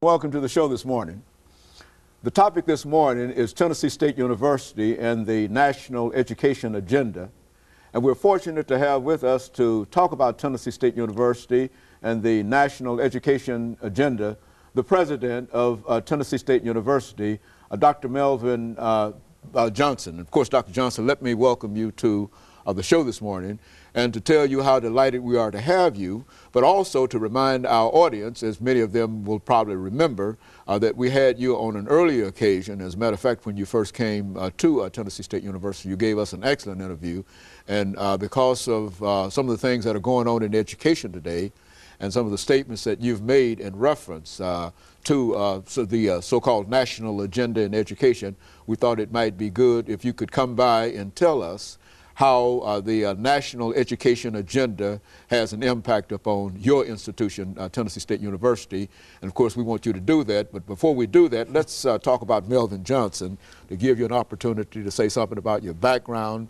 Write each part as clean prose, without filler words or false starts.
welcome to the show this morning. The topic this morning is Tennessee State University and the National Education Agenda. And we're fortunate to have with us to talk about Tennessee State University and the National Education Agenda, the president of Tennessee State University, Dr. Melvin Johnson. Of course, Dr. Johnson, let me welcome you to the show this morning and to tell you how delighted we are to have you, but also to remind our audience, as many of them will probably remember, that we had you on an earlier occasion. As a matter of fact, when you first came to Tennessee State University, you gave us an excellent interview. And because of some of the things that are going on in education today and some of the statements that you've made in reference to the so-called national agenda in education, we thought it might be good if you could come by and tell us how the National Education Agenda has an impact upon your institution, Tennessee State University. And of course, we want you to do that. But before we do that, let's talk about Melvin Johnson to give you an opportunity to say something about your background,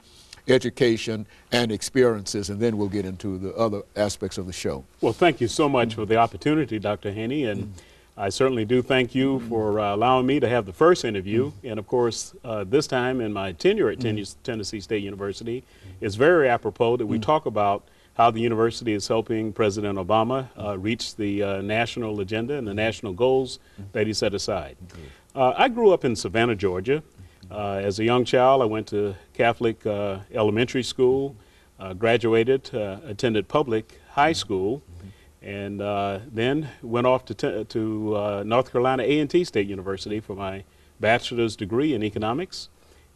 education, and experiences, and then we'll get into the other aspects of the show. Well, thank you so much for the opportunity, Dr. Haney, and I certainly do thank you for allowing me to have the first interview. And of course, this time in my tenure at Tennessee State University, it's very apropos that we talk about how the university is helping President Obama reach the national agenda and the national goals that he set aside. I grew up in Savannah, Georgia. As a young child, I went to Catholic elementary school, graduated, attended public high school, and then went off to North Carolina A&T State University for my bachelor's degree in economics.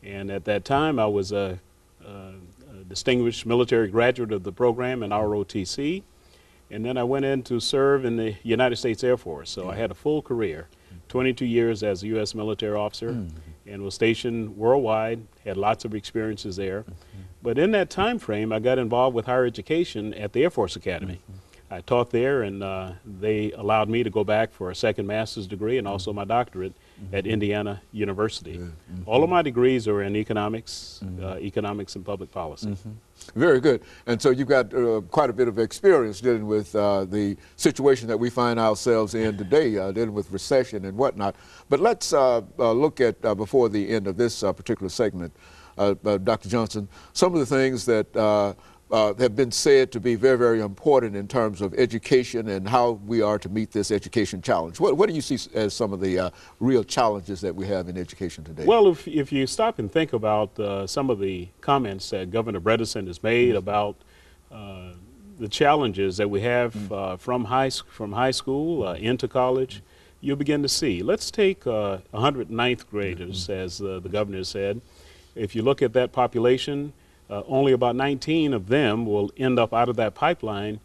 And at that time, I was a distinguished military graduate of the program in ROTC. And then I went in to serve in the United States Air Force. So I had a full career, 22 years as a U.S. military officer, and was stationed worldwide, had lots of experiences there. But in that time frame, I got involved with higher education at the Air Force Academy. I taught there, and they allowed me to go back for a second master's degree and also my doctorate at Indiana University. All of my degrees are in economics, economics and public policy. Very good. And so you've got quite a bit of experience dealing with the situation that we find ourselves in today, dealing with recession and whatnot. But let's look at, before the end of this particular segment, Dr. Johnson, some of the things that have been said to be very, very important in terms of education and how we are to meet this education challenge. What do you see as some of the real challenges that we have in education today? Well, if you stop and think about some of the comments that Governor Bredesen has made about the challenges that we have from high school into college, you'll begin to see. Let's take 109th graders, as the governor said. If you look at that population, only about 19 of them will end up out of that pipeline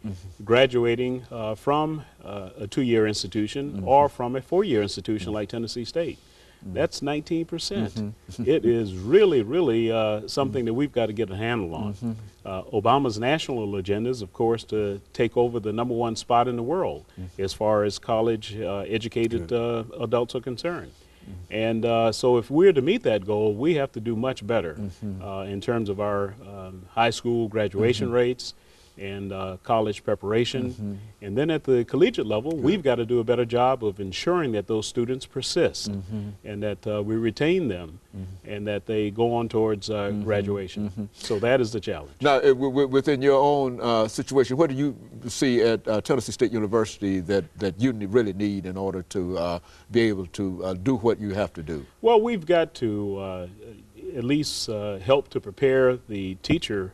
graduating from a 2-year institution or from a 4-year institution like Tennessee State. That's 19%. It is really, really something that we've got to get a handle on. Obama's national agenda is, of course, to take over the #1 spot in the world as far as college educated adults are concerned. And so if we're to meet that goal, we have to do much better in terms of our high school graduation rates and college preparation. And then at the collegiate level, we've got to do a better job of ensuring that those students persist and that we retain them and that they go on towards graduation. So that is the challenge. Now, within your own situation, what do you see at Tennessee State University that you really need in order to be able to do what you have to do? Well, we've got to at least help to prepare the teacher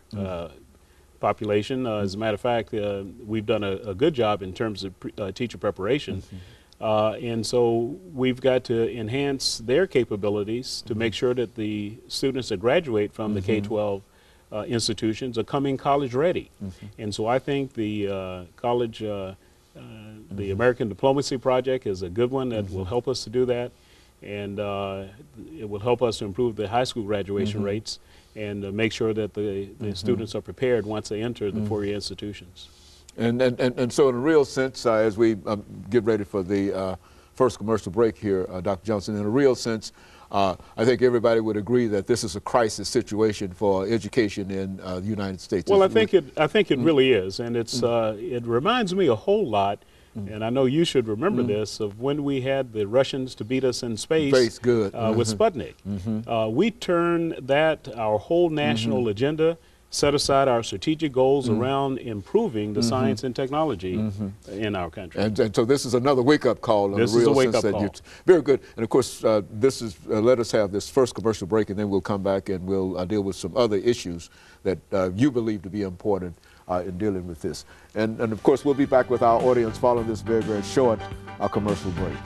population. As a matter of fact, we've done a good job in terms of teacher preparation. And so we've got to enhance their capabilities to make sure that the students that graduate from the K-12 institutions are coming college ready. And so I think the college, the American Diplomacy Project is a good one that will help us to do that. And it will help us to improve the high school graduation rates and make sure that the students are prepared once they enter the 4-year institutions. And so in a real sense, as we get ready for the first commercial break here, Dr. Johnson, in a real sense, I think everybody would agree that this is a crisis situation for education in the United States. Well, I think it really is, and it's it reminds me a whole lot And I know you should remember this, of when we had the Russians to beat us in space, good. With Sputnik. We turned that, our whole national agenda, set aside our strategic goals around improving the science and technology in our country. And so this is another wake-up call. This is a wake-up call. Very good. And of course, this is let us have this first commercial break, and then we'll come back and we'll deal with some other issues that you believe to be important in dealing with this. And of course, we'll be back with our audience following this very, very short commercial break.